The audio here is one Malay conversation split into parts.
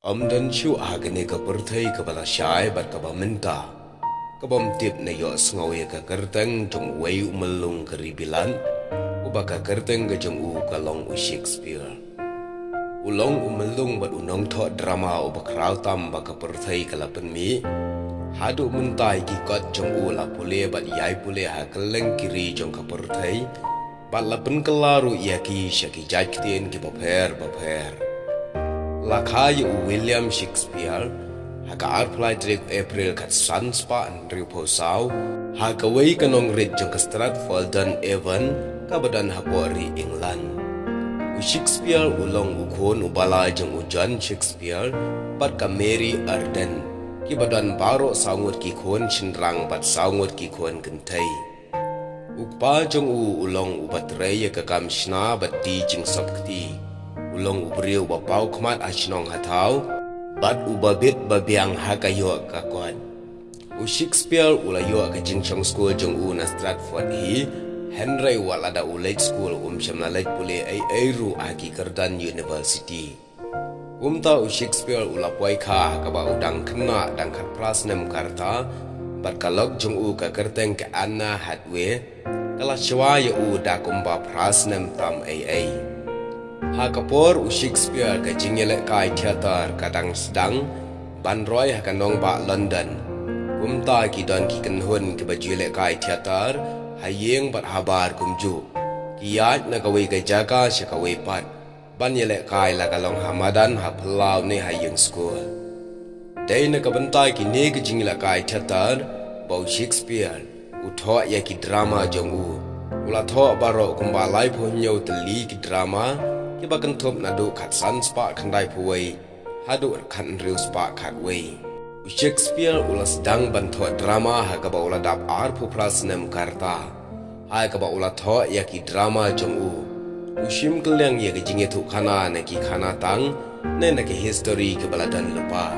Amdan shu agane ka perthai ka bala syai bat ka baminta. Ka bam tip na yo sngawe ka kerteng jong wei umelung ka ribilan. Uba ka kerteng ka jong u ka long u Shakespeare. Ulong umelung bat unong tho drama uba kraw tam ba ka perthai ka lapen mi. Hadu mentai ki kot jong u la pule bat yai pule ha keleng kiri jong ka perthai. Bat lapen kelaru ia ki syaki jajktien ki baper. Lakai William Shakespeare haka arplai drik April kat sanspa an ripo sau haka wei kanong rit jong ka Stratford Avon kabadan hapori England. Shakespeare ulong ukon ubala jong John Shakespeare bat ka Mary Arden kibadan baro saungut ki kon chinrang bat saungut ki kon kentai. Ukpa jong ulong ubat raya ka kamshna bat di jing sabkti. Ulong ubriu bapau kmat achnong hatau bat ubabit babiang hakayo kakon. Shakespeare ulayo ka jingchong school jong na Stratford hi Henry walada late school syamna late pule ai ru aki Cardan University. Ta Shakespeare ulapwai kha ka ba udang kena dang khat prasnem karta bat kalok jong ka kerteng ka Anna Hathaway kala chwa yo da kumba prasnem tam ai. Hakapor Shakespeare ka jingelek kai theater kadang sedang banroi hakanong ba London. Kumta ki don ki kenhun ke bajilek kai theater hayeng bat habar kumju. Kiat na kawai ka jaga sya kawai pat. Ban yelek kai la kalong hamadan haplau ne hayeng school. Dai na kabentai ki ne ke jingelek kai theater bau Shakespeare utho ya ki drama jongu. Ula tho baro kumba lai pho nyau teli ki drama kiba kentup nadu kat san spa kandai puwei hadu kan riu spa kat wei. Shakespeare ulas dang bantu drama hakaba ula dap arpu prasnem karta hakaba ula tho yaki drama jong ushim keleng ya jinge tu kana na ki kana tang ne na ki history ke baladan lupa.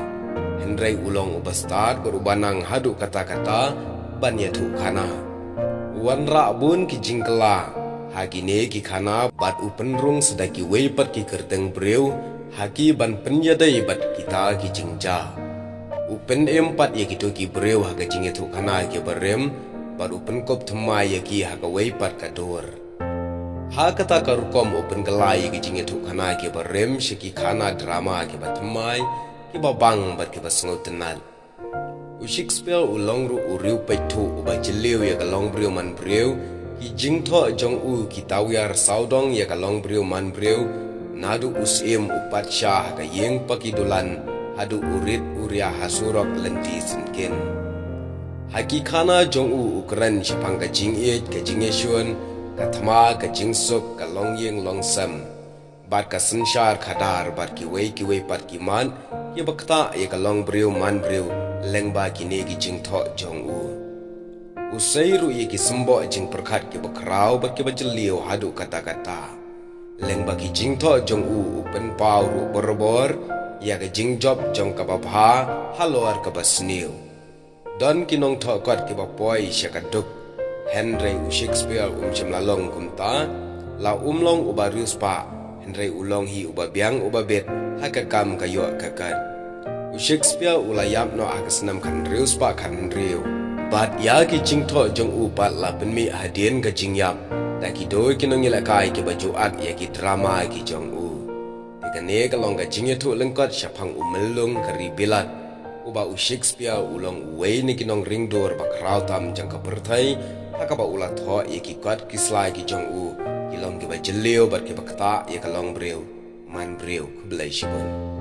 Henry ulong ubastad berubanang hadu kata-kata ban ya tu kana wanra bun ki jingkela haki ne ki khana bat upenrung sedaki wei pat ki kerteng breu haki ban penyadai bat kita ki jingja upen empat ye kitu ki breu haka jinge thu khana ki barem bat upen kop thma ye ki haka wei pat ka dor haka ta kar kom upen galai ki jinge thu khana ki barem shiki khana drama ki batmai ki babang bat ki basngo tenan. Shakespeare ulong ru uriu paitu uba jeliu ye ka long breu man breu ki jingtho jong ki tawyar saudong ya kalong briu man briu nadu usim upat syah ka yeng pakidulan hadu urit uria hasurok lenti sinkin haki khana jong ukran syapang ka jingit ka jingesyun ka thma ka jingsuk ka long yeng long sam bat ka sanshar khadar bat ki wei pat ki man ye bakta ya kalong briu man briu lengba ki ne ki jingtho jong Usairu ye ki sembo jing perkat ki bakrau bat ki bajeliu hadu kata-kata. Leng bagi jing to jong upen pau ru borbor ya ke jing job jong ka babha halor ka basniu. Don ki nong to kot ki bapoi sya ka duk. Henry Shakespeare lalong kumta la umlong ubarius pa. Henry ulong hi ubabiang ubabet hakakam kayo kakan. Shakespeare ulayam no akasnam kan rius pa kan riu. Bat ya ki jingtho jong upat la penmi hadien ka jingyap ta ki doi ki nong ila kai ki baju ak ya ki drama ki jong tikane ka long ka jingye thu lengkot syapang umelung ka ribilat uba Shakespeare ulong wei ni ki nong ringdor ba kraw tam jang ka perthai hakaba ula tho ya ki kot ki slai ki jong ki long ki ba jeliu bat ki bakta ya ka long breu man breu ku blai shibon.